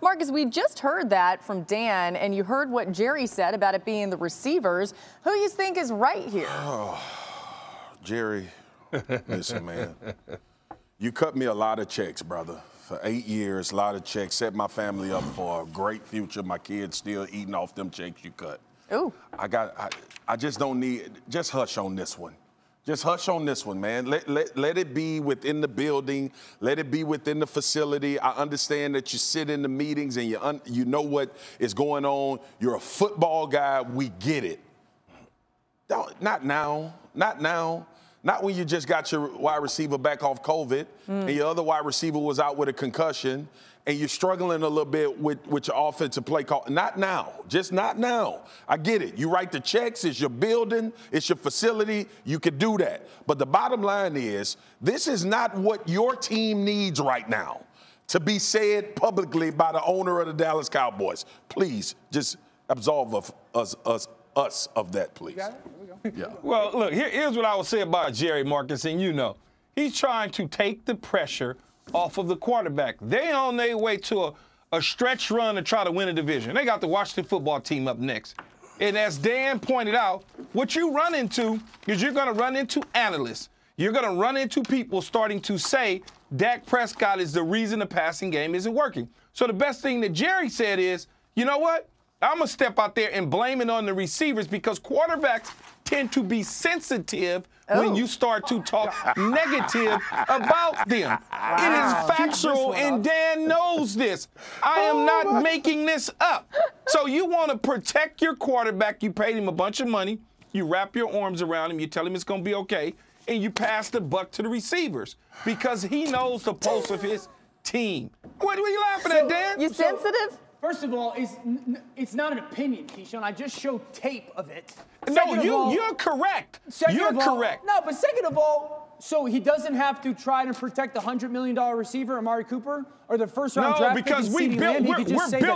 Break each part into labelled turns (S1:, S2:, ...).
S1: Marcus, we just heard that from Dan, and you heard what Jerry said about it being the receivers. Who you think is right here?
S2: Oh, Jerry, listen, man. You cut me a lot of checks, brother. For 8 years, a lot of checks. Set my family up for a great future. My kids still eating off them checks you cut.
S1: Ooh.
S2: I just don't need, just hush on this one. Just hush on this one, man. Let it be within the building. Let it be within the facility. I understand that you sit in the meetings and you know what is going on. You're a football guy. We get it. Not now. Not now. Not when you just got your wide receiver back off COVID and your other wide receiver was out with a concussion and you're struggling a little bit with your offensive play call. Not now. Just not now. I get it. You write the checks. It's your building. It's your facility. You can do that. But the bottom line is this is not what your team needs right now to be said publicly by the owner of the Dallas Cowboys. Please just absolve us of that, please.
S3: You got it? There we go.
S4: Yeah. Well, look, here's what I would say about Jerry, Marcus, and you know. He's trying to take the pressure off of the quarterback. They on their way to a stretch run to try to win a division. They got the Washington football team up next. And as Dan pointed out, what you run into is you're going to run into analysts. You're going to run into people starting to say Dak Prescott is the reason the passing game isn't working. So the best thing that Jerry said is, you know what? I'm going to step out there and blame it on the receivers because quarterbacks tend to be sensitive when you start to talk negative about them. Wow. It is factual, and Dan knows this. I am not making this up. So you want to protect your quarterback. You paid him a bunch of money. You wrap your arms around him. You tell him it's going to be okay. And you pass the buck to the receivers because he knows the pulse of his team. What are you laughing at, Dan?
S1: You sensitive?
S3: First of all, it's not an opinion, Keyshawn. I just showed tape of it.
S4: No, you're correct. You're correct.
S3: No, but second of all, so he doesn't have to try to protect the $100 million receiver, Amari Cooper, or the first-round draft pick
S4: because
S3: we're built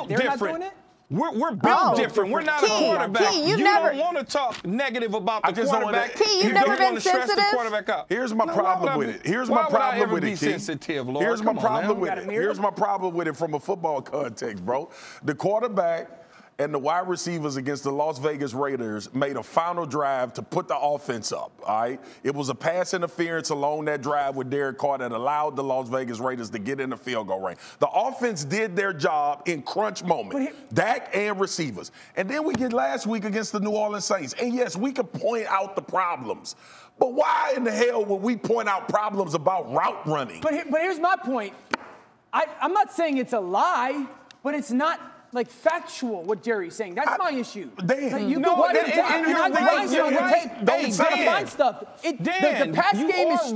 S4: different. We're built different. We're not a quarterback. You don't want to talk negative about the quarterback.
S1: You've never been sensitive.
S2: Here's my problem with it. Here's my problem with it, Key. Here's my problem with it. Here's my problem with it from a football context, bro. The quarterback and the wide receivers against the Las Vegas Raiders made a final drive to put the offense up, all right? It was a pass interference along that drive with Derek Carr that allowed the Las Vegas Raiders to get in the field goal range. The offense did their job in crunch moment, Dak and receivers. And then we get last week against the New Orleans Saints. And, yes, we could point out the problems. But why in the hell would we point out problems about route running?
S3: But here's my point. I'm not saying it's a lie, but it's not like factual what Jerry's saying. That's my issue.
S2: Dan,
S3: you're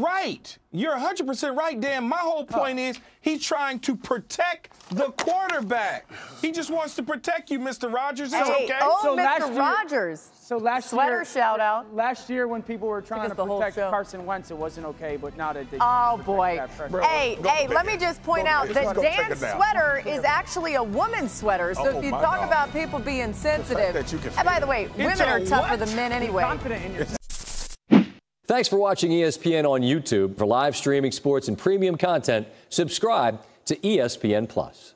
S4: right. You're 100% right, Dan. My whole point is he's trying to protect the quarterback. He just wants to protect you, Mr. Rogers. It's okay.
S1: Oh, so Mr. Rogers.
S3: So last
S1: year, shout out.
S3: Last year when people were trying to protect Carson Wentz, it wasn't okay, but now that they
S1: boy. Hey, let me just point out that Dan's sweater is actually a woman's sweater. So if you talk about people being sensitive, and by the way, women are tougher than men anyway.
S3: Confident in yourself.
S5: Thanks for watching ESPN on YouTube. For live streaming sports and premium content, subscribe to ESPN+.